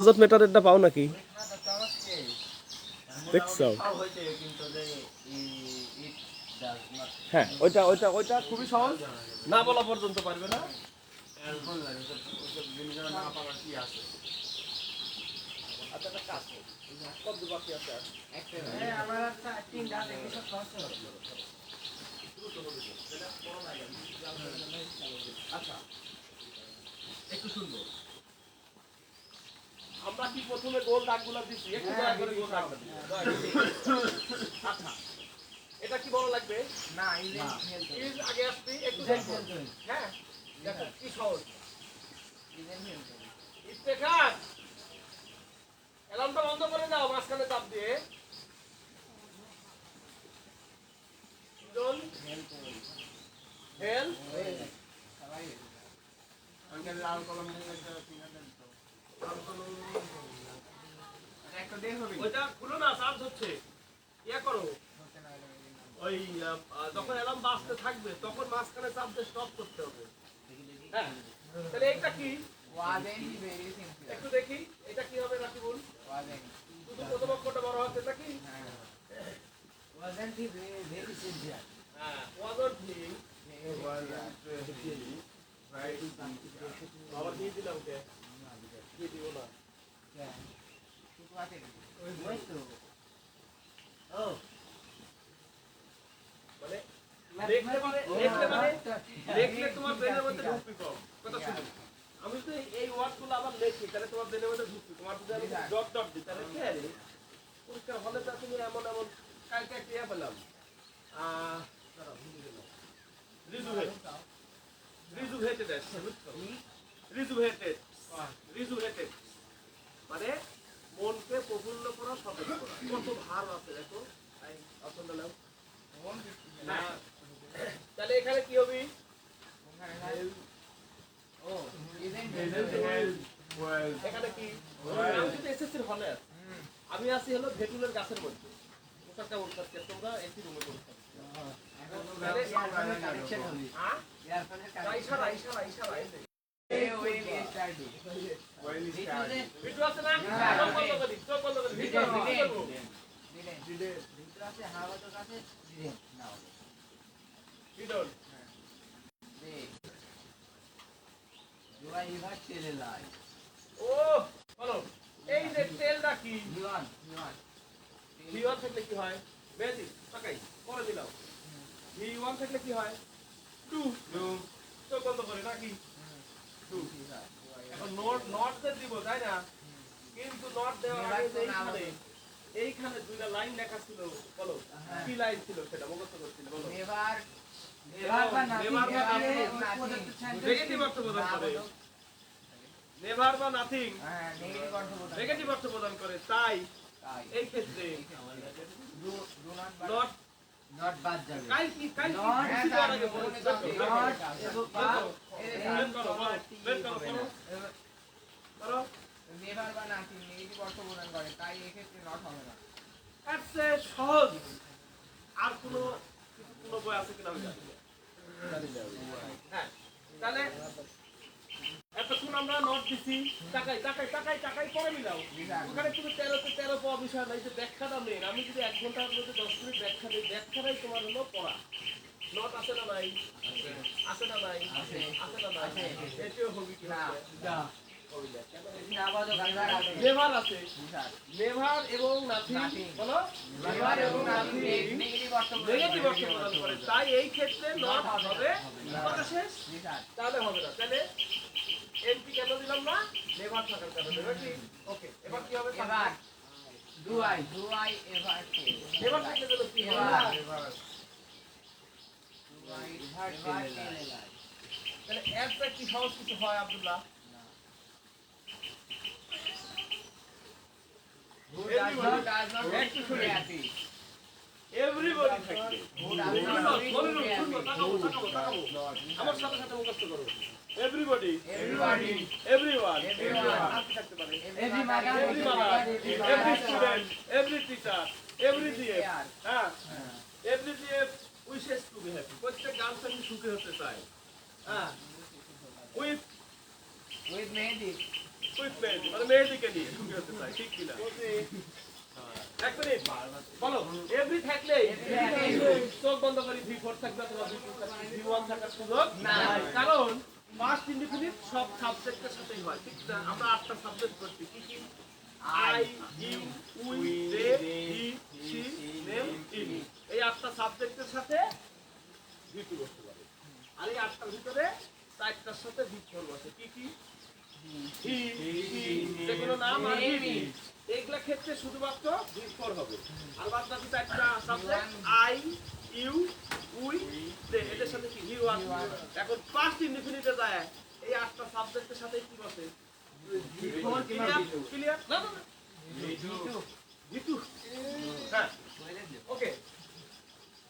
Cause মেটারেরটা পাও নাকি দেখছো? হ্যাঁ ওইটা ওইটা ওইটা খুবই সহজ, না বলা পর্যন্ত পারবে না। আচ্ছা একটা কাজ করো, কত বাকি আছে? আচ্ছা একটু শুনবো, আমরা কি প্রথমে গোল দাগগুলো দিচ্ছি? একটু দয়া করে গোল দাগটা দিই। আচ্ছা এটা কি বড় লাগবে না? ইজ আগে আসবে একটু দেখো। হ্যাঁ দেখো কি সহজ। ইফতেখার অ্যালার্মটা বন্ধ করে দাও মাঝখানে চাপ দিয়ে। ডোন্ট হেল্প আঙ্কেল লাল কলম নিয়ে একটা দেখ হবে ওইটা খুলো না, চার্জ হচ্ছে। ইয়া করো ওই যখন অ্যালার্ম বাজতে থাকবে তখন মাঝখানে চাপ দিয়ে স্টপ করতে হবে। হ্যাঁ তাহলে এটা কি একটু দেখি এটা কি হবে রাকিবুল? শুধু প্রথম অক্ষরটা বড় হচ্ছে নাকি? হ্যাঁ আবার দিয়ে দিলাম কে দিয়ে দিব না মানে দেখলে তোমার ব্রেনের মধ্যে ঢুকবে কম কথা শুনো। আমি তো এই ওয়ার্ডগুলো আবার লিখি তাহলে তোমার ব্রেনের মধ্যে ঢুকবে। তোমার যদি আমি ডট ডট দিই তাহলে কি আরে পরীক্ষা হলে তো তুমি এমন এমন কালকে একটা ইয়া পেলাম মানে মনকে প্রফুল্ল করা, সতেজ করা। কত ভার আছে দেখো। তাহলে এখানে কি হবে? এখানে কি আমি কিন্তু এসএসসির হলে আছি, আমি আছি হলো ভেটুলের গাছের মধ্যে। পোশাকটা উঠছে তোমরা এসি রুমে করতে ইশারা ইশারা ইশারা ভিডিও আছে না? চোখ বন্ধ করি, চোখ বন্ধ করি। ভিডিও আছে হাওয়া তো কাছে দিন নাও ভিডিও জোড়া এবার তেলে লাই। ও বলো এই যে তেলটা কি? ভিওয়ান ভিওয়ান ভিওয়ান থাকলে কি হয়? বেশি তাকাই করে দিলাম। ভিওয়ান থাকলে কি হয়? 2 2 চোখ বন্ধ করে নাকি 2। এখন নট নট দিব তাই না? কিন্তু নট দেওয়ার আগে এইখানে দুইটা লাইন লেখা ছিল, বলো কি লাইন ছিল সেটা মুখস্থ করছিল বলো। নেভার নেভার বা নাথিং নেগেটিভ অর্থ প্রদান করে। নেভার বা নাথিং হ্যাঁ নেগেটিভ অর্থ প্রদান করে। তাই এই ক্ষেত্রে নট নট বাদ যাবে। কাই কি নট আগে বলো নট এবং বাদ বের করো করো নেভার বা নাথিং নেগেটিভ অর্থ প্রদান করে, তাই এই ক্ষেত্রে নট হবে না। আচ্ছা সহজ। আর কোনো বই আছে কিনা আমি জানি না। হ্যাঁ তাহলে এতক্ষণ আমরা নট দিছি টাকাই টাকাই টাকাই টাকাই পরে মিলাও। ওখানে তুমি 13 তে 13 পাওয়া বিষয় নাই যে ব্যাখ্যাটা মেন। আমি যদি 1 ঘন্টার মধ্যে 10 মিনিট ব্যাখ্যা দিই, ব্যাখ্যাটাই তোমার হলো পড়া। নট আছে না নাই? আছে না নাই? আছে না নাই? এটিও হবে কি না? নেভার আছে, নেভার এবং নাথিং বলো নেভার এবং নাথিং নেগেটিভ অর্থ প্রদান করে, তাই এই ক্ষেত্রে নট হবে। কথা শেষ? তাহলে হবে না। তাহলে এমপি কেন দিলাম না? নেভার থাকার কারণে নাকি? ওকে এবার কি হবে? এবার ডু আই এভার নেভার থাকলে দিল কি হবে? এভার ডু আই এভার তাহলে এরটা কি সহজ কিছু হয় Abdullah? Everybody does not have to be happy. Everybody থাকবে। আমার সাথে সাথে মুখস্থ করো। Everybody, everybody, everyone, আপনি থাকতে পারে। Every mother, every student, every teacher, every DF, হ্যাঁ, every DF wishes to be happy. প্রত্যেক গার্লফ্রেন্ড সুখী হতে চায়। হ্যাঁ, with মেহেদি উইথ মেহেদি মানে মেহেদিকে নিয়ে সুখী হতে চায় ঠিক কিনা এক মিনিট বলো এভরি থাকলে চোখ বন্ধ করে V4 থাকবে অথবা V1 থাকার সুযোগ নাই কারণ ফার্স্ট ইনডিফিনিট সব সাবজেক্টের সাথেই হয় ঠিক না আমরা 8টা সাবজেক্ট করছি কি কি I you we they he she name in এই 8টা সাবজেক্টের সাথে V2 বসতে পারে আর এই 8টার ভিতরে 4টার সাথে V4 বসে কি কি হি শি যেগুলো নাম আর এইগুলা ক্ষেত্রে শুধুমাত্র V4 হবে আর বাদ বাকি 4টা subject I you we they এদের সাথে কি V1 এখন ফার্স্ট ইনডিফিনিটে যায় এই 8টা সাবজেক্টের সাথে কি বসে ক্লিয়ার না না V2 হ্যাঁ ওকে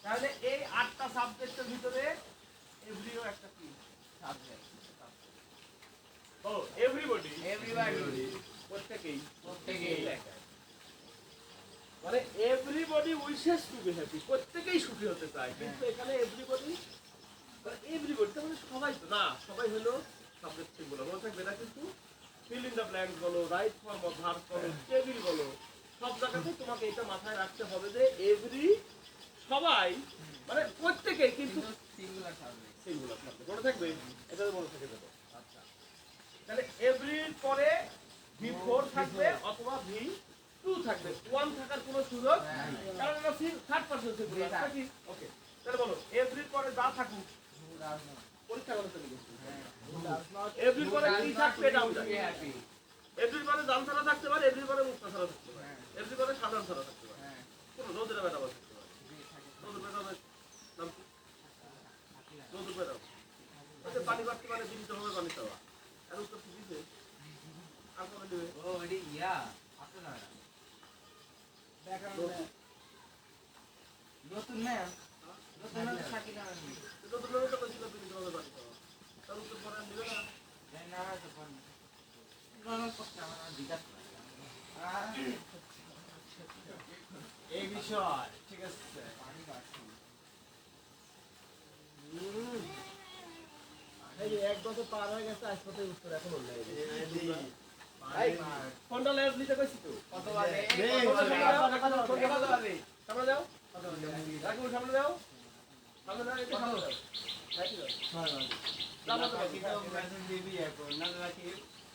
তাহলে এই 8টা সাবজেক্টের ভিতরে এভরিও একটা কি সাবজেক্ট ও এভরিবডি প্রত্যেকেই মানে everybody wishes to be happy প্রত্যেকেই সুখী হতে চায় কিন্তু এখানে এভরিবডি মানে সবাই তো না সবাই হলো সাবজেক্ট সিম্বল মনে থাকবে না কিন্তু ফিল ইন দ্য ব্ল্যাঙ্ক বলো রাইট ফর্ম অফ ভার্ব বলো টেবিল বলো সব জায়গাতে তোমাকে এটা মাথায় রাখতে হবে যে এভরি সবাই মানে প্রত্যেকেই কিন্তু সিঙ্গুলার সাবজেক্ট মনে থাকবে এটা মনে থাকে দেবো আচ্ছা তাহলে এভরির পরে V4 থাকবে অথবা V2 থাকবে 1 থাকার কোনো সুযোগ কারণ এটা থার্ড পারসন সিঙ্গুলার নাকি ওকে তাহলে বলো এভরির পরে যা থাকুক পরীক্ষা করতে লিখেছি এভরির পরে কি থাকবে ডাউন এভরির পরে জান ছাড়া থাকতে পারে এভরির পরে মুক্তা ছাড়া থাকতে পারে এভরির পরে সাধারণ ছাড়া থাকতে পারে কোনো রোদের ম্যাডাম থাকতে পারে রোদের ম্যাডামের নাম কি রোদের ম্যাডাম আচ্ছা পানি বাড়তে পারে দিতে হবে পানি চাওয়া আর উত্তর কি দিতে আর করে দেবে ও এডি ইয়া আছে না নতুন না নতুন না সাকি না নতুন না তো কিছু দিতে হবে পানি চাওয়া তার উত্তর পরে দিবে না না তো কোন কোন কথা আমার জিজ্ঞাসা এই বিষয় ঠিক আছে পানি বাড়ছে এই এক বছর পার হয়ে গেছে আজ পর্যন্ত উত্তর এখন হল নাই কোনটা লেজ নিতে কইছি তো কত বাজে কত বাজে সামনে যাও কত বাজে রাখো সামনে যাও সামনে যাও একটু সামনে যাও রাখি দাও দাও তো কি তো মেসেজ দিবি এখন না রাখি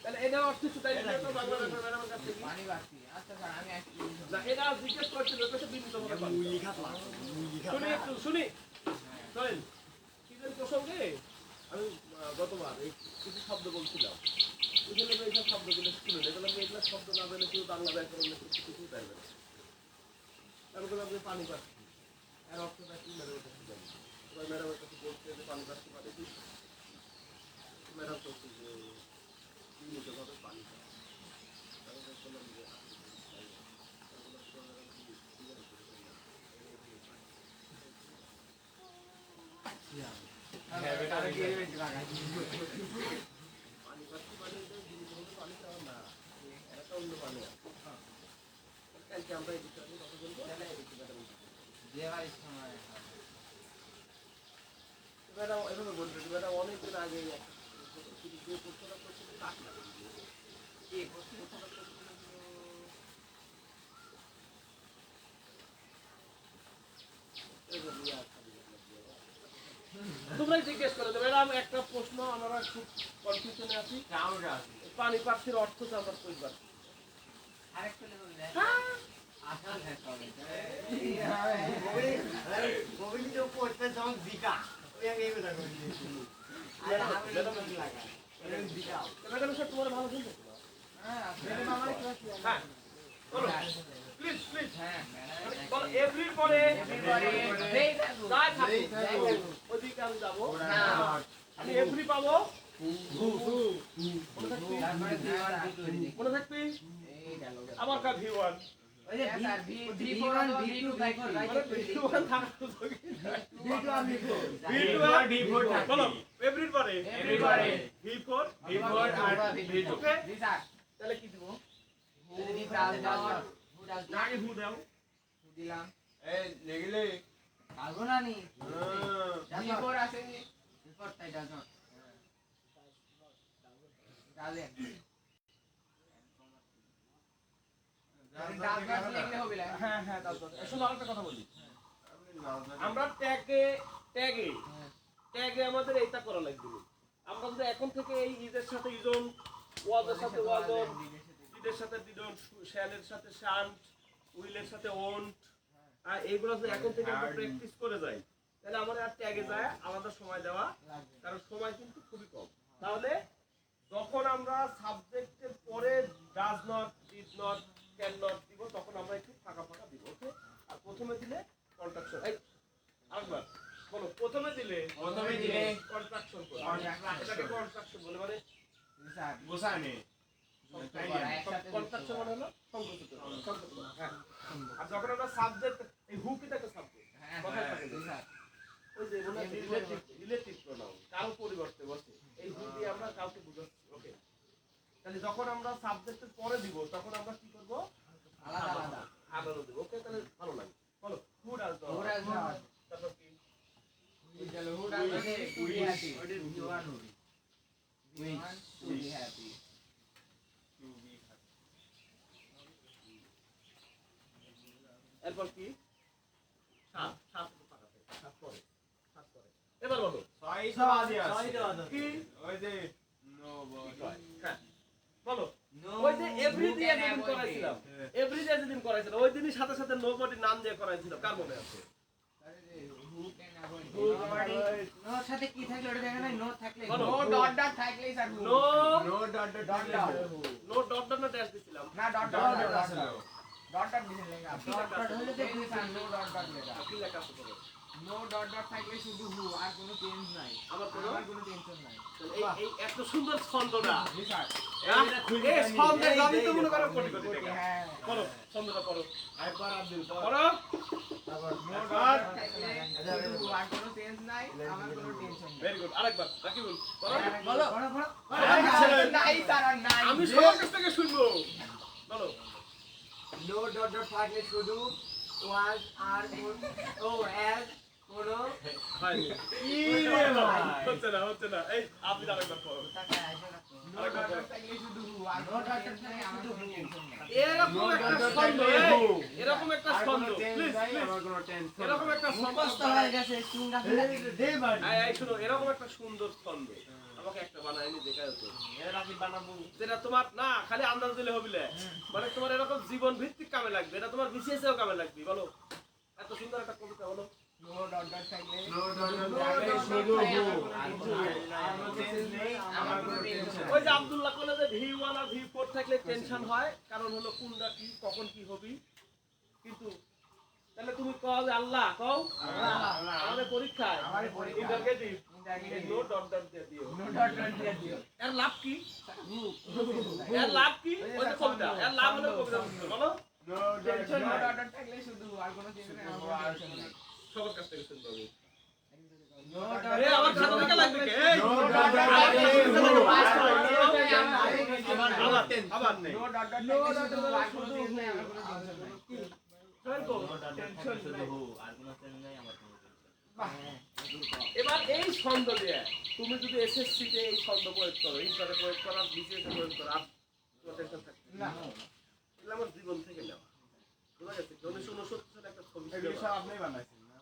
তাহলে এটা অর্থ সুতাই দিতে তো বাংলা ম্যাডামের কাছে পানি বাকি আচ্ছা স্যার আমি না এটা জিজ্ঞেস করছিল কত বিন্দু হবে মুই লিখাতলাম শুনি একটু শুনি চলেন কি যেন প্রসঙ্গে আমি গতবার এই কিছু শব্দ বলছিলাম এগুলো এইসব শব্দগুলো শুনে এগুলো আমি এগুলো শব্দ না জানে কেউ বাংলা ব্যাকরণ কিছু চাইবে না আমি বললাম যে পানি পাচ্ছি এর অর্থটা কি ম্যাডামের কাছে জানি এবার ম্যাডামের কাছে বলছে যে পানি পাচ্ছি মানে কি ম্যাডাম বলছে যে নিয়মিতভাবে পানি পাওয়া আমি বললাম যে অনেকদিন আগে তোমরা জিজ্ঞেস করো ম্যাডাম একটা প্রশ্ন আমরা খুব কনফিউশনে আছি পানি পাখির অর্থ তো আমরা কইবার তোমার ভালো শুনতে প্লিজ প্লিজ এভরি পরে ওদিকে আমি যাবো আমি এভরি পাবো মনে থাকবি আমার কা V1 তাহলে কি দিব দিলাম এই লেগিলে কালগো না নি বিফোর আছে বিফোর তাই ডাজ নট ডালে ডাক গাছ লিখলে হবে না। হ্যাঁ হ্যাঁ তারপর শুধু আরেকটা কথা বলি আমরা ট্যাগে আমাদের এইটা করা লাগবে আমরা যদি এখন থেকে এই ঈদের সাথে ঈদন ওয়াজের সাথে ওয়াজন ঈদের সাথে দিদন শ্যালের সাথে শান্ট উইলের সাথে ওন্ট আর এইগুলো যদি এখন থেকে আমরা প্র্যাকটিস করে যাই তাহলে আমাদের আর ট্যাগে যায় আলাদা সময় দেওয়া কারণ সময় কিন্তু খুবই কম তাহলে যখন আমরা সাবজেক্টের পরে does not did not can not দিব তখন আমরা একটু ফাঁকা ফাঁকা দিব ওকে আর প্রথমে দিলে কন্ট্রাকশন এই আরেকবার বলো প্রথমে দিলে কন্ট্রাকশন করো এটাকে কন্ট্রাকশন বলে মানে স্যার গোসানে কন্ট্রাকশন মানে হলো সংকুচিত হ্যাঁ আর যখন আমরা সাবজেক্ট এই হু কি একটা সাবজেক্ট কথা থাকে স্যার ওই যে বলে রিলেটিভ প্রোনাউন কারো পরিবর্তে বসে এই হু দিয়ে আমরা কাউকে বুঝাচ্ছি ওকে তাহলে যখন আমরা সাবজেক্টের পরে দিব তখন আমরা কি করব আলাদা আলাদা দেব ওকে তাহলে ভালো লাগে বলো who does Who does not? তারপর কি Who does not to be happy? You are Nuri. We want to be happy. এরপর কি সাত সাত পাকাতে সাত পরে সাত পরে এবার বলো কি ওই যে নো হ্যাঁ বলো No. ওই যে এভরি who দিয়ে can যেদিন avoid করাইছিলাম it? এভরি দিয়ে যেদিন করাইছিলাম ওই দিনই সাথে সাথে নোবডি নাম দিয়ে করাইছিল কার মনে আছে Who can avoid it? Who can Nobody. avoid? No সাথে কি থাকলে ওটা দেখে নাই নো থাকলে বলো। নো ডট ডট থাকলে sir no no dot dot dot no dot dot না ড্যাশ দিছিলাম না dot dot dot dot dot আসলে ডট ডট দিলে লেখা ডট ডট হলে দেখবি স্যার নো ডট ডট লেখা কি লেখা আছে বলো নো ডট ডট থাকলে শুধু হু আর কোনো চেঞ্জ নাই আবার কোনো? আমার কোনো টেনশন নাই এই এই এত সুন্দর ছন্দটা জি স্যার এই ছন্দে আমি তো মনে করো কোটি কোটি টাকা হ্যাঁ বলো ছন্দটা পড়ো একবার আব্দুল পড়ো নো ডট থাকলে শুধু আর কোনো চেঞ্জ নাই আমার কোনো টেনশন নাই ভেরি গুড আরেকবার রাকিবুল পড়ো বলো বলো বলো আরে, নাই স্যার আর নাই আমি সবার কাছ থেকে শুনবো বলো নো ডট ডট থাকলে শুধু ওয়াজ আর ও এস কোনো হয়নি ইরে ভাই হচ্ছে না এই আপনি আরেকবার পড়ো নো ডট ডট থাকলে শুধু হু আর নো ডট ডট থাকলে আমার কোনো টেনশন নাই এরকম একটা ছন্দ এরকম একটা ছন্দ প্লিজ আমার কোনো টেনশন এরকম একটা মুখস্থ ছন্দ হয়ে গেছে চুঙ্গা ফেলে দে বাড়ি এই শুনো এরকম একটা সুন্দর ছন্দ আমাকে একটা বানায়নি দেখা যাচ্ছে এর আগে বানাবো যেটা তোমার না খালি আন্দাজ দিলে হবিলে মানে তোমার এরকম জীবন ভিত্তিক কামে লাগবে এটা তোমার বিসিএস এও কামে লাগবে বলো এত সুন্দর একটা কবিতা বলো নো ডট ডট থাকলে নো ডট ডট থাকলে শুধু হু আর কোনো চেঞ্জ নেই আমার কোনো টেনশন ওই যে আব্দুল্লাহ কলে যে V1 আর V4 থাকলে টেনশন হয় কারণ হলো কোনটা কি কখন কি হবে কিন্তু তাহলে তুমি কও যে আল্লাহ কও আল্লাহ। আমাদের পরীক্ষায় আমাদের পরীক্ষায়। Interrogative Interrogative। No dot dot দিয়ে দিও নো ডট ডট দিয়ে দিও এর লাভ কি হু এর লাভ কি ওই যে কবিতা এর লাভ হলো কবিতা বলো no tension no dot dot থাকলে শুধু আর কোনো চেঞ্জ নাই আমার কোনো টেনশন নাই সবার কাছ থেকে শুনতে হবে নো আরে আমার খাতা থেকে লাগবে কে এই নো ডট ডট থাকলে শুধু আবার নেই নো ডট ডট থাকলে শুধু আর কোনো চেঞ্জ নাই আমার কোনো টেনশন নাই এবার এই ছন্দ দিয়ে তুমি যদি এসএসসি তে এই ছন্দ প্রয়োগ করো ইন্টারে প্রয়োগ করো বিসিএস এ প্রয়োগ করো আর তোমার টেনশন থাকবে না এগুলো আমার জীবন থেকে নেওয়া বোঝা গেছে 1969 সালে একটা ছবি ছিল এগুলো সব আপনি বানাইছেন না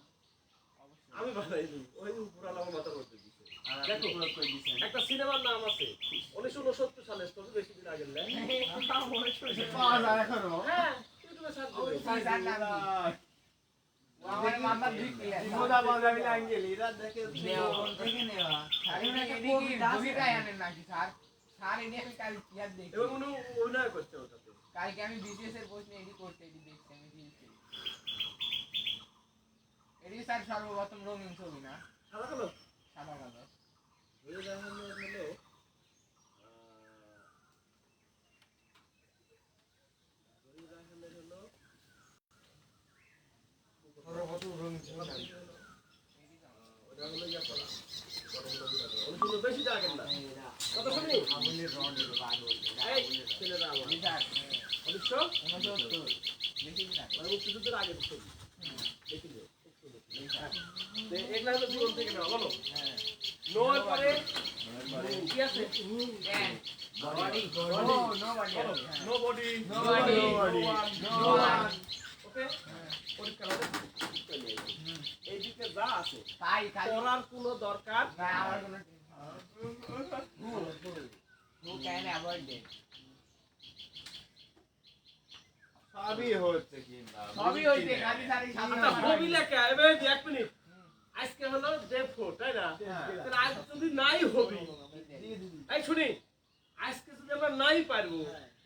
আমি বানাইনি ওই পুরানো আমার মাথার মধ্যে দিছে আর আপনি প্রয়োগ করে দিয়েছেন একটা সিনেমার নাম আছে 1969 সালে ছবি বেশি দিন আগে না পাওয়া যায় এখনো হ্যাঁ ইউটিউবে সার্চ করবে স্যার নাম আমার মামা বিক্রি মোদা বাজাবি আঙ্গেল এরা দেখে নেওয়া থেকে নেওয়া স্যার এটা কি কবিতাই আনেন নাকি স্যার স্যার এনে আমি কাল ইয়াদ দেখি এবং উনি অভিনয় করছে ওটাতে কালকে আমি বিসিএস এর প্রশ্ন এডি করতে এডি দেখছি আমি দিয়েছি এডি স্যার সর্বপ্রথম রঙিন ছবি না সাদা কালো সাদা কালো এই রাহানের হলো এই রাহানের হলো সর্বপ্রথম রঙিন ছিল না ওটা হলো ইয়া করা ওটা বেশি টাকা না কত শুনি আগুনের রড বাগল এই ছেলেরা আমার স্যার অবশ্য 69 দেখি না মানে মুক্তিযুদ্ধের আগে ছবি দেখিল এগুলা হলো জীবন থেকে নেওয়া বলো হ্যাঁ নোর পরে কি আছে can Body. Oh, Nobody. nobody. Nobody. No one. Okay? পরীক্ষা হবে চলে আসবে। এইদিকে যা আছে তাই পড়ার কোনো দরকার না আমার কোনো who can avoid it? সবই হচ্ছে কিন্তু সবই হইছে খালি সারি আচ্ছা হবি লেখা এবে এক মিনিট আজকে হলো ডে 4 তাই না তাহলে আজ যদি নাই হবি এই শুনি আজকে যদি আমরা নাই পারবো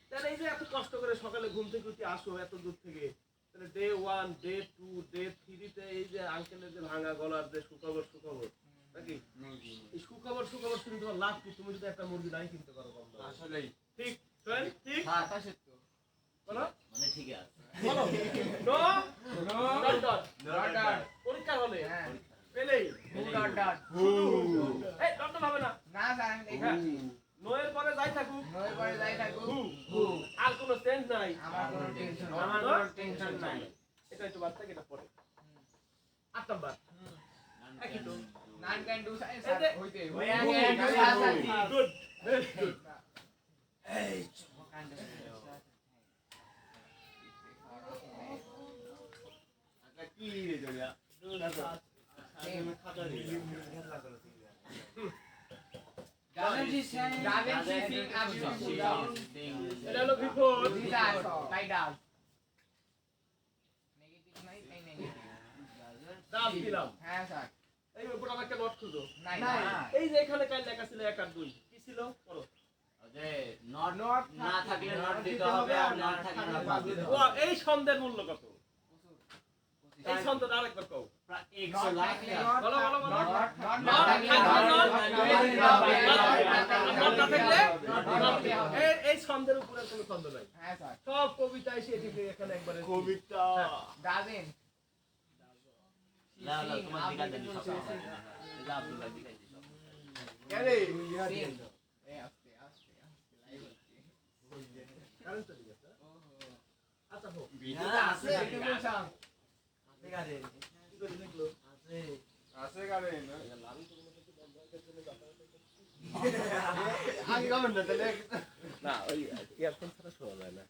তাহলে এই যে এত কষ্ট করে সকালে ঘুম থেকে উঠে আসো এত দূর থেকে তাহলে ডে 1 ডে 2 ডে 3 তে এই যে আঙ্কেলের যে ভাঙা গলার যে সুখবর নাকি এই সুখবর শুনে তোমার লাভ কি তুমি যদি একটা মুরগি নাই কিনতে পারো আসলেই ঠিক ঠিক হ্যাঁ তা সত্য বলো মানে ঠিক আছে বলো নো নো ডট ডট পরীক্ষা হলে হ্যাঁ পেলেই who dot এই ডট হবে না না স্যার এখানে নো এর পরে যাই থাকুক নয় পরে যাই থাকুক হু আর কোনো সেন্স নাই আমার কোনো টেনশন আমার কোনো টেনশন নাই এটা একটু বাদ থেকে এটা পরে 8 নাম্বার একই তো নান ক্যান ডু স্যার হইতে ওই can আগে do sir good very good আচ্ছা কি রে Jaya Doesn't she sing absolutely down? এটা হলো before These are like down. Negative নাই তাই negative. দাম দিলাম হ্যাঁ স্যার এই উপর আমার একটা নোট খুঁজো নাই এই যে এখানে কাল লেখা ছিল 1 আর 2 কি ছিল পড়ো যে নট না থাকলে নট দিতে হবে আর নট থাকলে নট বাদ দিতে ও হবে এই ছন্দের মূল্য কত এই ছন্দটা আরেকবার কও 100 লাখ বলো বলো বলো এই ছন্দের উপরে কোনো ছন্দ নাই হ্যাঁ স্যার সব কবিতা এসে এটিকে এখানে একবারে কবিতা doesn't না না তোমার দিকে দেন সব যা আব্দুল্লাহ দিকে দিন কেরে sing এই আস্তে লাইভ হচ্ছে কারেন্ট চলে গেছে আচ্ছা হোক ভিডিওতে আছে বিউটিফুল সং আছে গারে কি করে লিখলো আছে আছে কারে আগে কমেন্ট না তাহলে না ওই ইয়ারফোন ছাড়া শোনা যায় না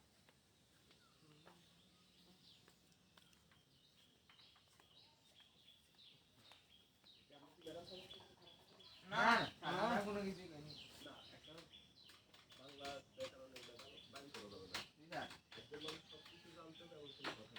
না আমার কোনো কিছু নেই বাংলা ব্যাকরণে বাড়ি করে দেবো না স্যার যেমন সব কিছু জানতে হবে এমন কোনো কথা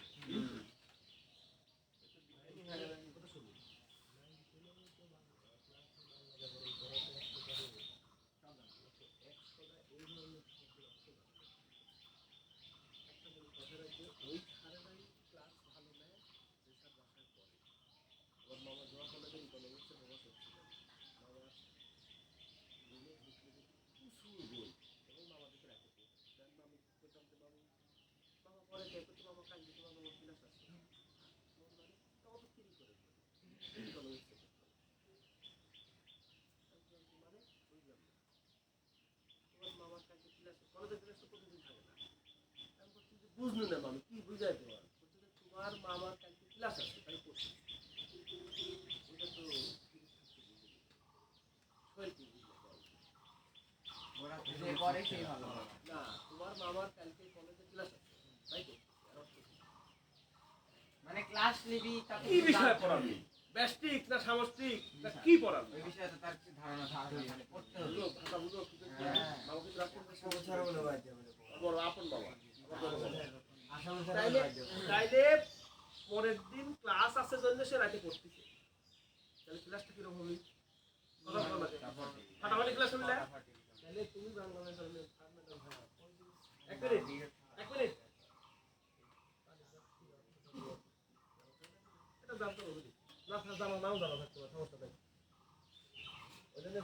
বুঝলো না মামি কি বুঝাই তোমার তোমার মামার কালকে ক্লাস আছে তাই পড়ছি এটা তো ওরা যে করে সেই ভালো না তোমার মামার কালকে কলেজে ক্লাস আছে তাই তো মানে ক্লাস নিবি তারপর কি বিষয় পড়াবি ব্যষ্টিক না সামষ্টিক না কি পড়াবি ওই বিষয়ে তো তার কিছু ধারণা থাকবে মানে পড়তে হবে বুঝলো ভাষা বুঝলো কি করতে হ্যাঁ। মামাকে রাখতে বড় আপন বাবা তাইলে পরের দিন ক্লাস আছে জন্য সে রাতে পড়তেছে তাহলে ক্লাসটা কিরকম হবে ফাটাফাটি ক্লাস হবে না তাহলে তুমি বাংলা ম্যাডামে এক মিনিট এটা জানতে হবে না জানা নাও জানা থাকতে পারে সমস্যা নেই ওই জন্য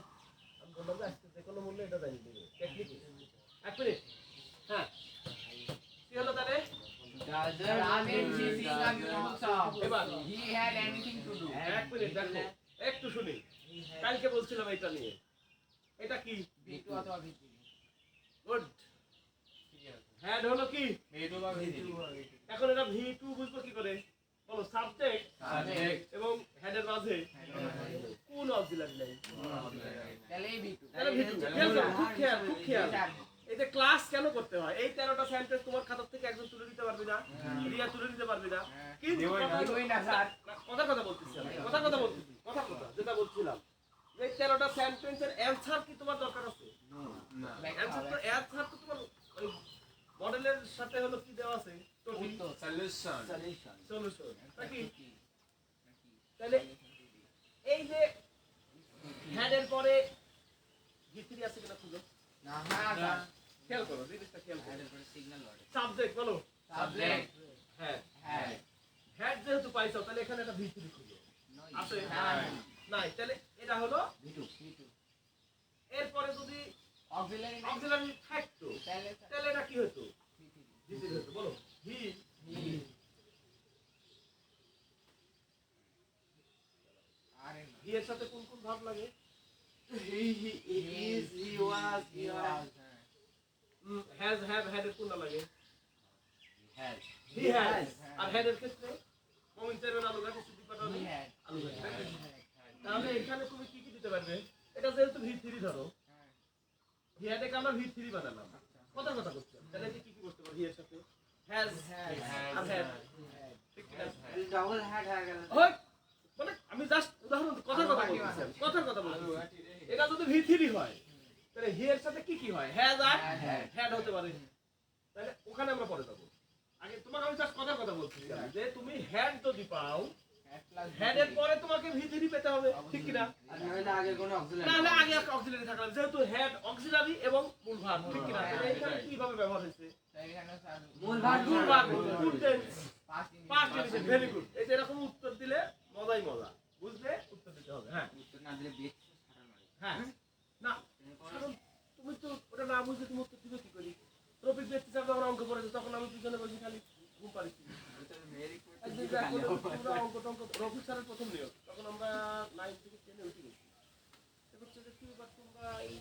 আমি বললাম যে আজকে যে কোনো মূল্যে এটা জানি দেবে টেকনিক এক মিনিট হ্যাঁ কি হলো তাহলে Doesn't she sing a beautiful song? এবার He had anything to do. এক মিনিট দেখো একটু শুনি কালকে বলছিলাম এটা নিয়ে এটা কি ভিটু অথবা ভিটু গুড হেড হলো কি এখন এটা ভি2 বুঝবো কি করে বলো সাবজেক্ট এবং হেডের মাঝে কোন অক্সিলারি লাইন তাহলে ভিটু তাহলে ভি2 খুব খেয়াল করতে হয়। এই 13টা সেন্টেন্স তোমার খাতা থেকে একজন তুলে নিতে পারবে না, রিয়া তুলে নিতে পারবে না। কিন্তু কথা বলতেছি আমি, কথা যেটা বলছিলাম যে 13টা সেন্টেন্সের অ্যানসার কি তোমার দরকার আছে? অ্যানসার তো তোমার ওই মডেলের সাথে হলো কি দেওয়া আছে? সলিউশন নাকি? তাহলে এই যে হ্যাডের পরে ভিতরি আছে কিনা খুঁজো। খেয়াল করো, জিনিসটা খেয়াল করো। সাবজেক্ট বলো। হ্যাঁ, হ্যাড যেহেতু পাইছো তাহলে এখানে একটা ভিতরি খুঁজো। আছে? নাই। তাহলে এটা হলো এরপরে যদি অক্সিলারি থাকতো তাহলে এটা কি হতো? ভিতরি হতো। বলো হি। হি এর সাথে কোন কোন ভাব লাগে? হ্যাজ, হ্যাভ, হ্যাড এর কোনটা লাগে? He has. আর হ্যাড এর ক্ষেত্রে মোমেন্টারি আলু গাছে সিদ্ধি পাঠানো আলু গাছে। তাহলে এখানে তুমি কি কি দিতে পারবে? এটা যেহেতু V3 ধরো, হি হ্যাড একে আমরা V3 বানালাম। কথা করছি। তাহলে কি কি করতে পারি হি এর সাথে? হ্যাজ আর হ্যাড। ঠিক আছে, ডাবল হ্যাড হয়ে গেল। হয় মানে আমি জাস্ট উদাহরণ কথা বলছি। এটা যদি V3 হয় তাহলে হি এর সাথে কি কি হয়? হ্যাজ আর হ্যাড হতে পারে। তাহলে ওখানে আমরা পরে যাব। আগে তোমাকে আমি জাস্ট কথা বলছি যে তুমি হ্যাড যদি পাও, হ্যাড এর পরে তোমাকে V3 পেতে হবে, ঠিক কি না? আর নইলে আগে কোনো অক্সিলারি তাহলে আগে একটা অক্সিলারি থাকবে, যেহেতু হ্যাড অক্সিলারি এবং মূল ভার্ব, ঠিক কি না? তাহলে এখানে কিভাবে ব্যবহার হয়েছে? মূল verb good tense, past tense. Very good. এই যে এরকম উত্তর দিলে মজাই মজা, বুঝলে? উত্তর দিতে হবে। হ্যাঁ, উত্তর না দিলে বিয়ে হ্যাঁ। না, কারণ তুমি তো ওটা না বুঝলে তুমি উত্তর দিবে কি করি? টপিক দেখতে চাপ যখন অঙ্ক পড়েছে তখন আমি পিছনে বসে খালি ঘুম পাড়িছি। অঙ্ক টঙ্ক রফি স্যারের প্রথম নিয়োগ, তখন আমরা 9 থেকে 10 উঠে গেছি। হচ্ছে যে কি ব্যাপার, তোমরা এই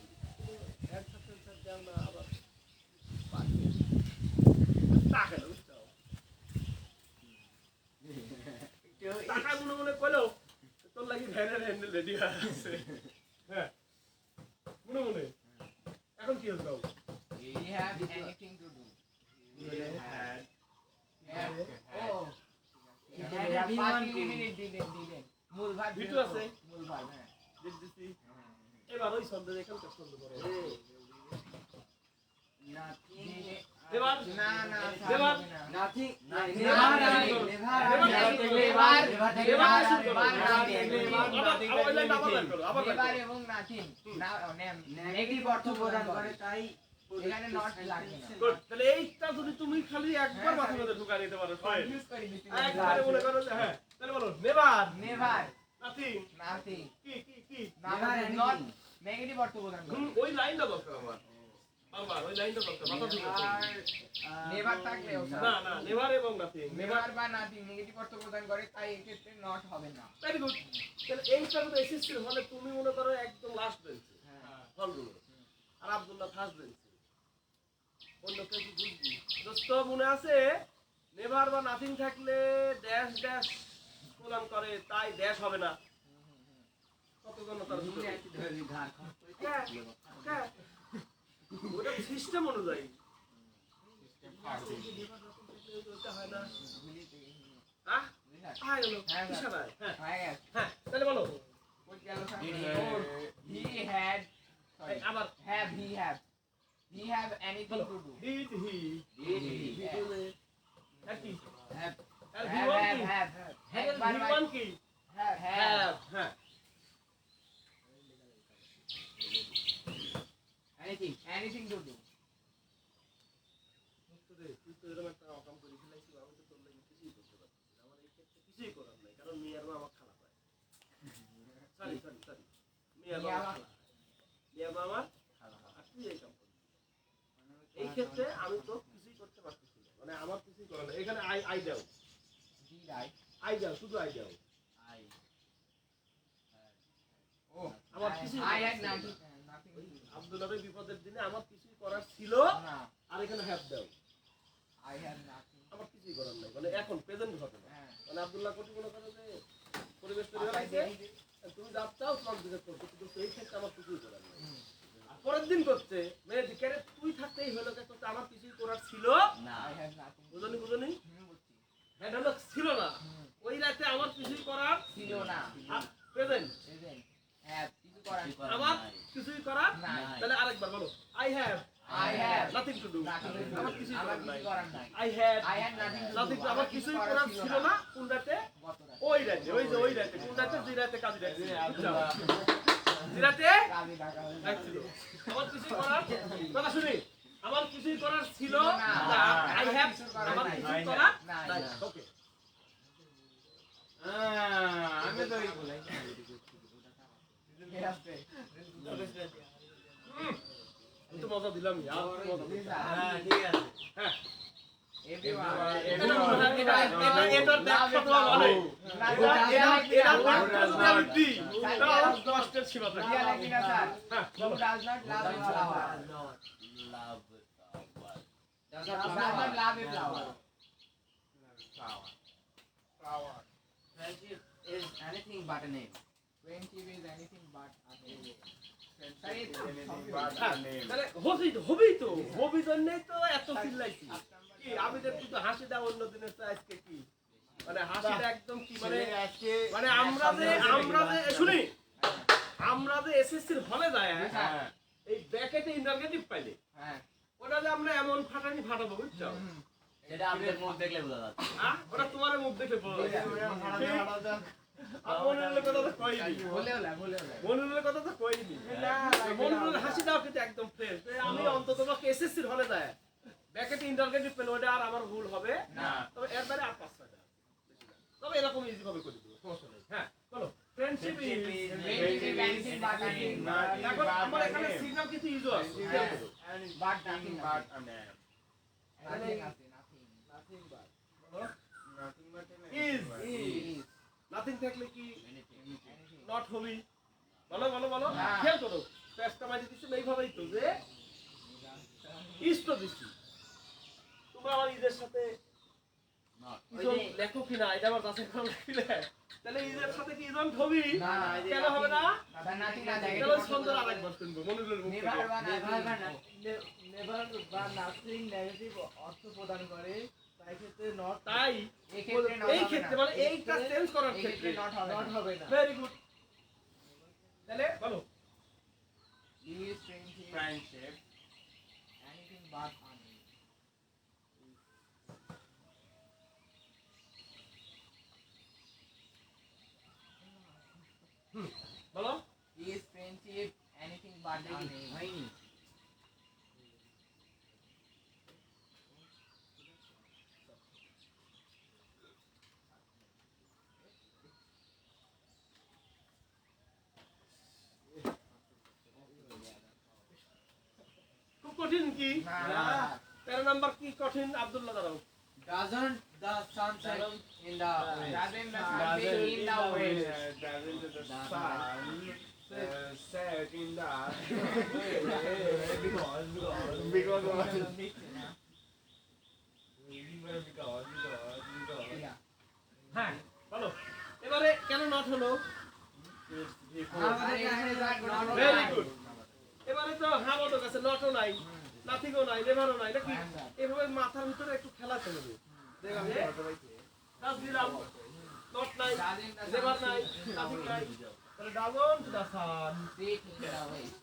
হ্যাড সাবজেক্ট দাও না আবার টাকা না, বুঝছো? টাকা মনে কইলো তোর লাগি ভ্যানের হ্যান্ডেল রেডি আছে। হ্যাঁ, মনে এখন কি হচ্ছে? We have anything to do. মূল ভার্ব ভিতু আছে। মূল ভার্ব হ্যাঁ দেখতেছি এবার ওই শব্দ এখানে শব্দ করো। এবার না এবার নাথিং নেভার এবং নাথিং নেগেটিভ অর্থ প্রদান করে, তাই এখানে নট লাগবে না। তাহলে এইটা যদি তুমি খালি একবার মাথার মধ্যে ঢুকাই দিতে পারো, কনফিউজ করে দিতে একবারে মনে করো যে হ্যাঁ, তাহলে বলো নেভার নেভার নাথিং নাথিং কি নেভার নট নেগেটিভ অর্থ প্রদান করে। ওই লাইনটা দরকার আমার বারবার, ওই লাইনটা দরকার মাথা থেকে। নেভার থাকলে না নেভার এবং নাথিং, নেভার বা নাথিং নেগেটিভ অর্থ প্রদান করে, তাই এই ক্ষেত্রে নট হবে না। Very good. তাহলে এইটা তো এসএসসি হলে তুমি মনে করো একদম লাস্ট বেঞ্চে হলগুলো, আর আব্দুল্লাহ ফার্স্ট বেঞ্চে। অন্য কেউ কি বুঝবি? দোস্ত মনে আছে নেভার বা নাথিং থাকলে ড্যাশ ড্যাশ প্রদান করে, তাই ড্যাশ হবে না। কতজন তার ওটা সিস্টেম অনুযায়ী হয় না। ইশারায়। হ্যাঁ, তাহলে বলো He had আবার he have anything to do. did he আর কি Have আর he want কি have he want কি have হ্যাঁ anything to do. তুই তো এরকম একটা অকাম করে ফেলাইছি, আমি তো তোর লাগি কিছুই করতে পারছি না। আমার এই ক্ষেত্রে কিছুই করার নাই, কারণ মিয়ার মা আমার খারাপ হয়। সরি মিয়ার মা আমার খারাপ, আর তুই এই কাম করবি। এই ক্ষেত্রে আমি তো কিছুই করতে পারতেছি না, মানে আমার কিছুই করার নাই। এখানে আই দাও, শুধু আই দাও। আমার কিছুই আব্দুল্লাহের বিপদের দিনে আমার কিছুই করার ছিল না, আর এখানে হ্যাভ দাও। আমার কিছুই করার নাই, মানে এখন প্রেজেন্ট ঘটনা। মানে আব্দুল্লাহ কোটি মনে করো যে পরিবেশ তৈরি হয়েছে, তুমি যাচ্ছাও তোমার জিজ্ঞেস করছো, কিন্তু এই ক্ষেত্রে আমার কিছুই করার নাই। পরের দিন করছে মেয়ে দিকে তুই থাকতেই হলো করতে আমার কিছুই করার ছিল না I have nothing. বুঝনি বুঝছি। হ্যাঁ হলো ছিল না ওই রাতে আমার কিছুই করার ছিল না। Present Present. Have কিছু করার কি করার আমার নাই। কিছুই করার নাই। তাহলে আরেকবার বলো I have I have nothing to do nothing to do. আমার কিছুই আমার করার নাই কিছু করার নাই। I have I had nothing to nothing do. To আমার কিছুই করার ছিল না কোন রাতে গত রাতে। ওই রাতে ওই রাতে কোন রাতে যে রাতে কাজ রাখছি যে রাতে কাজে টাকা হলো। রাখছিল আমার কিছুই করার কথা শুনি আমার কিছুই করার ছিল না। না আই হ্যাভ আমার কিছুই করার নাই। নাই ওকে আমি তো এই বলাই ঠিক আছে। আমি তো মজা দিলাম আর মজা দিলাম। হ্যাঁ ঠিক আছে হ্যাঁ Everyone. এটার ব্যাখ্যা তো অনেক এটার ব্যাখ্যা যদি আমি দিই তাহলে আমার কষ্টের সীমা থাকে দিয়া নাকি না স্যার? হ্যাঁ Who does not love a flower? Love Does not love a flower. friendship is anything but a name Friendship is anything but a name. তাহলে হবেই তো হবি জন্যই তো এত চিল্লাইছি কি আমি যে তুই তো হাসি দাও অন্য দিনের তো আজকে কি মানে হাসিটা একদম কি মানে মানে আমরা যে শুনি আমরা যে এসএসসির হলে যায় হ্যাঁ। এই ব্র্যাকেটে ইন্টারগেটিভ পাইলে হ্যাঁ। ওটা যে আমরা এমন ফাটাবো বুঝছো সেটা আমাদের মুখ দেখলে বোঝা যাচ্ছে ওটা তোমার মুখ দেখে বলো মনের কথা তো কইনি বলেও না, বলেও না। মনুরের কথা তো কইনি মনুরের হাসি দাও কিন্তু একদম ফ্রেশ আমি অন্তত তোমাকে এসএসসির হলে যায় ব্র্যাকেটে ইন্টারগেটিভ পেলে ওটা আর আমার ভুল হবে না। তবে এর বাইরে আর 5-6টা তবে এরকম ইজি ভাবে করে দিব সমস্যা নেই হ্যাঁ বলো friendship is Friendship is anything but a name. এখন আমার এখানে সিগন্যাল কিছু ইজি আছে But nothing but a name. nothing আছে, nothing. ইজ Is নাথিং থাকলে কি anything. নট হবি বলো না। খেয়াল করো পেস্টটা মারি দিচ্ছি এইভাবেই তো যে ইজ তো দিচ্ছি তোমরা আমার ইজের সাথে নট ইজন লেখো কিনা এটা আবার যাচাই করা লাগবে তাহলে ইজের সাথে কি ইজন হবি না, কেন হবে না But nothing না তাহলে negative সুন্দর আরেকবার শুনবো মনুরের মুখ Never থেকে বা nothing. নেভার বা নাথিং নেগেটিভ অর্থ প্রদান করে তাই ক্ষেত্রে নট তাই এই ক্ষেত্রে not এই হবে ক্ষেত্রে না। মানে এইটা চেঞ্জ করার এই ক্ষেত্রে ক্ষেত্রে not হবে নট না। হবে না ভেরি গুড তাহলে বলো Is friendship Friendship. anything but a name. বলো Is friendship anything but a name? হয়নি খুব কঠিন কি না। 13 নাম্বার কি কঠিন আব্দুল্লাহ দাঁড়াও doesn't the sun set in the Doesn't the sun be in the west? Doesn't the sun set in the because Yeah. হ্যাঁ বলো এবারে কেন নট হলো আমাদের এখানে not হবে ভেরি না। গুড এবারে তো হামদও কাছে নটও নাই নাথিংও নাই নেভারও নাই নাকি এভাবে মাথার ভিতরে একটু খেলা চলবে কাজ দিলাম নট নাই Doesn't the নেভার sun নাই নাথিং নাই তাহলে doesn't the sun sit in the west?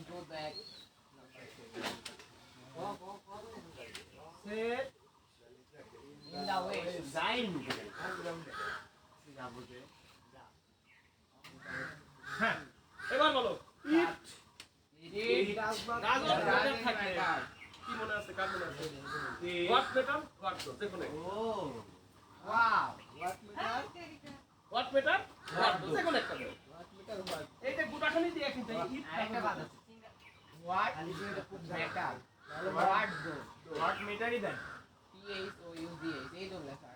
Go back. Set In the west. যাই হ্যাঁ এবার বলো ইট It ডাজন্ট doesn't থাকলে matter. কি মনে আছে কার মনে আছে হোয়াট বেটার হোয়াট ডু দেখুন ও Wow. What better what do দেখুন একটা দাও। এইটা গোটাখানি দিয়ে কিন্তু ইট আরেকটা বাদ আছে। What better? What do? what meter is that? T-H-O-U-D-H. এই তো লেখা।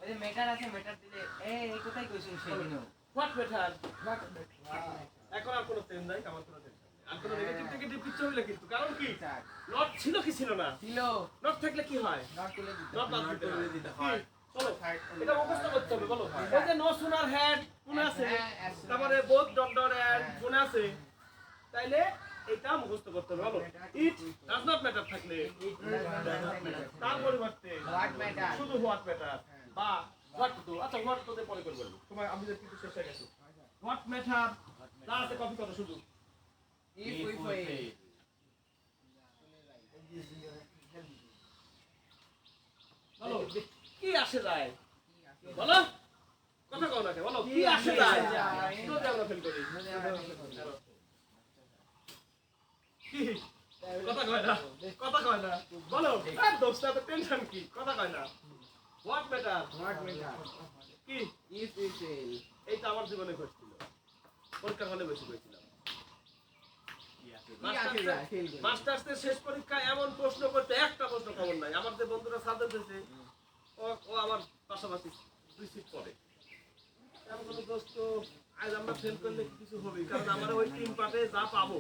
ওই যে মেটার আছে মেটার দিলে এই কোথায় কইছেন সেদিনও হোয়াট বেটার এখন আর কোনো চেঞ্জ নাই আমার কোনো চেঞ্জ নাই আর কোনো নেগেটিভ কিছু হইলে কিন্তু কারণ কি নট ছিল কি ছিল না ছিল নট থাকলে কি হয় নট তুলে দিতে নট বাদ দিতে হয়। কি? বলো এটা মুখস্থ করতে হবে বলো ওই যে নো সুনার হ্যাড মনে আছে তারপরে বোথ ডট ডট অ্যাড মনে আছে তাইলে এটা মুখস্থ করতে হবে বলো ইট ডাজ নট ম্যাটার থাকলে তার পরিবর্তে শুধু হোয়াট ম্যাটার বা হোয়াট টু আচ্ছা হোয়াট টু পরে করব সময় আমি কিন্তু শেষ হয়ে গেছে হোয়াট ম্যাটার যা আছে কপি করো শুধু if we fail বলো কি আসে যায় বলো কথা কও না কে বলো কি আসে যায় যদি আমরা ফেল করি কি কথা কয় না বলো আর দোস্তা তো টেনশন কি কথা কয় না হোয়াট ম্যাটার কি if we fail এইটা আমার জীবনে ঘটছিল পরীক্ষার হলে বেশি হয়েছিল কি আসে যায় ফেল করে মাস্টার্সের শেষ পরীক্ষা এমন প্রশ্ন করতে একটা প্রশ্ন খবর নাই আমার যে বন্ধুরা সাজেস্ট দিয়েছে ও আমার পাশাপাশি দুই সিট পড়ে আমি বলি দোস্ত আজ আমরা ফেল করলে কিছু হবে কারণ আমার ওই তিন পার্টে যা পাবো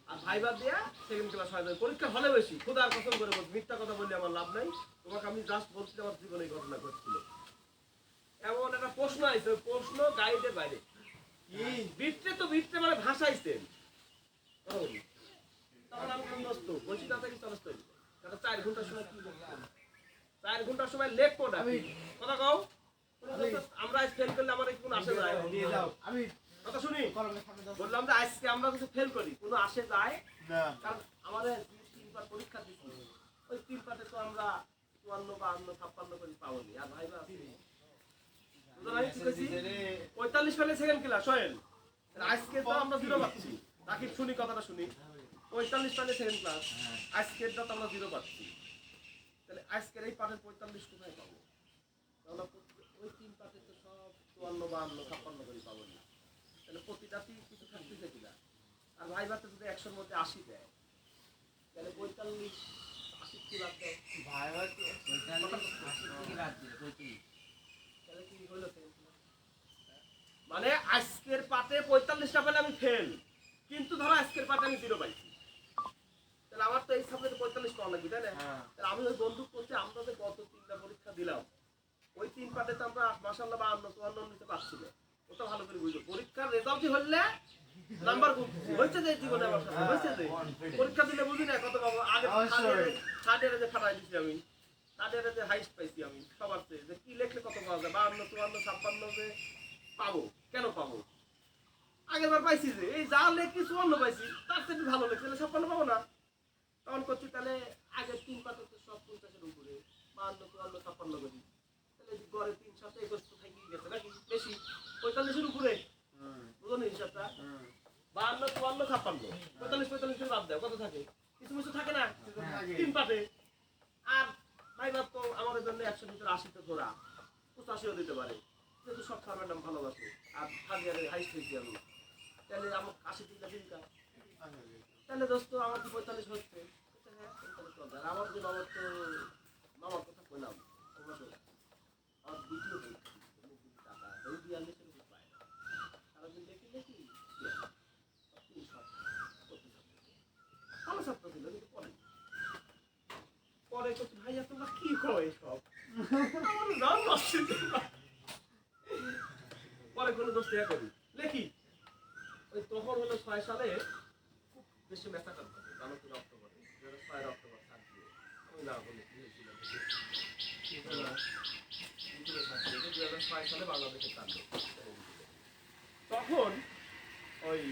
আর ভাইবা দিয়া সেকেন্ড ক্লাস হয়ে যাবে পরীক্ষা হলে বেশি খোদার কসম করে বলছি মিথ্যা কথা বললে আমার লাভ নাই তোমাকে আমি জাস্ট বলছি আমার জীবনে এই ঘটনা ঘটছিল এমন একটা প্রশ্ন আইছে প্রশ্ন গাইডের বাইরে বিট্রে তো বিট্রে মানে ভাষাইছেন তখন আমি দোস্ত বলছি তাতে কি চলস্ত কারণ 4 ঘন্টার সময় কি লিখবো 4 ঘন্টার সময় লিখবো না কথা কও আমরা আজ ফেল করলে আমার কোনো আসে যায় দিয়ে দাও আমি কথা শুনি কলমের সামনে দাও বললাম যে আজকে আমরা যদি ফেল করি কোনো আসে যায় না কারণ আমাদের 3বার পরীক্ষা দিচ্ছি ওই 3 পাতে তো আমরা 54 52 56 করে পাবনি আর ভাইবা আছে বুঝলেন আমি কি কইছি 45 পেলে সেকেন্ড ক্লাস হয় আজকে তো আমরা জিরো পাচ্ছি বাকি শুনি কথাটা শুনি 45 পেলে সেকেন্ড ক্লাস আজকের তো আমরা জিরো পাচ্ছি তাহলে আজকের এই পাঠের 45 কোথায় পাবো তাহলে ওই 3 পাতে তো সব 54 52 56 করে পাবো না তাহলে প্রতিটাতেই কিছু থাকতেছে কিনা আর ভাইবাতে যদি 100 এর মধ্যে 80 দেয় তাহলে 45 80 কি বাদ দেয় ভাইবা কি 45 কি বাদ দিলে 35 তাহলে কি হলো মানে আজকের পাতে 45টা পেলে আমি ফেল কিন্তু ধরো আজকের পাতে আমি জিরো পাইছি তাহলে আমার তো এই সাবজেক্টে 45 পাওয়া লাগবে তাই না তাহলে আমি ওই বন্ধু করতে আমরা যে গত 3টা পরীক্ষা দিলাম ওই 3 পাতে তো আমরা মাশাআল্লাহ 52 54 নিতে পারছি না ওটা ভালো করে বুঝো পরীক্ষার রেজাল্ট হলে নাম্বার হইছে যে জীবনে আমার সাথে হইছে যে পরীক্ষা দিলে বুঝি না কত পাবো আগে থার্ড ইয়ারে যে ফাটাই দিছি আমি থার্ড ইয়ারে যে হাইস্ট পাইছি আমি সবার চেয়ে যে কি লিখলে কত পাওয়া যায় 52 54 56 যে পাবো কেন পাবো আগেরবার পাইছি যে এই যা লেখি 54 পাইছি তার থেকে ভালো লেখলে 56 পাবো না তখন করছি তাহলে আগে 3 পাতা তো সব 50 এর উপরে 52 54 56 করি তাহলে গড়ে 3 7 21 তো থাকি গেছে নাকি বেশি 45 এর উপরে বুঝুন হিসাবটা 52 54 56 45 45 করে বাদ দাও কত থাকে কিছু কিছু থাকে না 3 পাতে আর ভাইবা তো আমাদের জন্য 100 ভিতরে 80 তো ধরা 85ও দিতে পারে যেহেতু সব খাবার নাম ভালোবাসে আর থার্ড ইয়ারে হাইস্ট হয়েছি আমি তাহলে আমার 80 দিন চিন্তা তাহলে দোস্ত আমার তো 45 হচ্ছে আর আমার যে বাবার তো মামার কথা কইলাম আমার দ্বিতীয় টাকা ওই 42 এর পায় সারাদিন দেখি ভালো ছাত্র ছিল কিন্তু পরে করছি ভাইয়া তোমরা কি কয় সব আমার নাম নষ্ট পরে কোনো দোষ দেয়া করি লেখি ওই তখন হলো 6 সালে খুব বেশি মেসা করতে হবে জানো কি অক্টোবরে 2006 অক্টোবর সাত দিয়ে ওই না বলে কি হয়েছিল 2006 সালে বাংলাদেশের কাণ্ড তখন ওই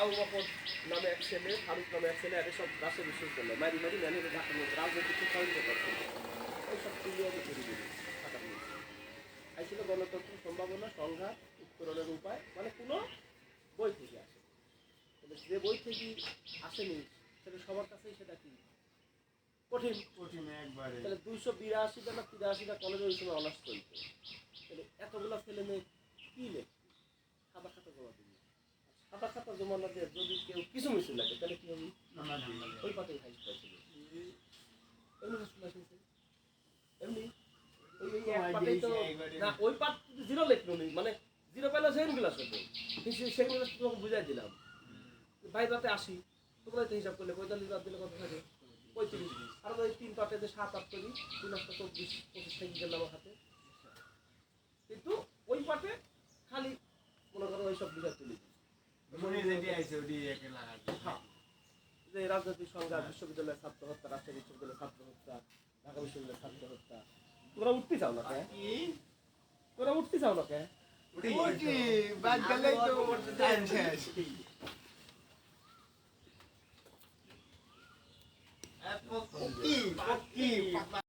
আবু বকর নামে এক ছেলে ফারুক নামে এক ছেলে এদের সব রাষ্ট্র বিশ্ববিদ্যালয় মারি ম্যানে ঢাকার মধ্যে রাজনৈতিক সহযোগিতা করছে ওই সব তুলিয়াকে তৈরি করে ঢাকার মধ্যে আইছিল গণতন্ত্র সম্ভাবনা সংঘাত উত্তরণের উপায় মানে কোনো বই থেকে আসে যে বই থেকে আসেনি সেটা সবার কাছেই সেটা কি কঠিন একবারে তাহলে 282টা না 83টা কলেজে ওই সময় অনার্স চলছে তাহলে এতগুলো ছেলে মেয়ে কি লেখে খাতা খাতা জমা দিবি খাতা খাতা জমা না দিয়ে যদি কেউ কিছু মিছিল লাগে তাহলে কি হবে ওই পাতেই হাইস্ট পাইছিল এমনি ওই এক পাতেই তো না ওই পাত জিরো লিখলো নি মানে জিরো পেলে সেকেন্ড ক্লাস হতো সেকেন্ড ক্লাস তোমাকে বুঝাই দিলাম ভাই রাতে আসি তোমরা তো হিসাব করলে 45 বাদ দিলে কত থাকে 35 আর ওই 3 পাতে পাটে যে 7-8 তৈরি 3-24 থেকে গেল আমার হাতে, কিন্তু ওই পাটে খালি মনে করো ওই সব বিষয় তুলি যে রাজনৈতিক সংঘাত, বিশ্ববিদ্যালয়ের ছাত্র হত্যা, রাজশাহী বিশ্ববিদ্যালয়ের ছাত্র হত্যা, ঢাকা বিশ্ববিদ্যালয়ের ছাত্র হত্যা। তোরা উঠতে চাও না কে? তোরা উঠতে চাও না কে? বাদ গেলেই তো শেষ।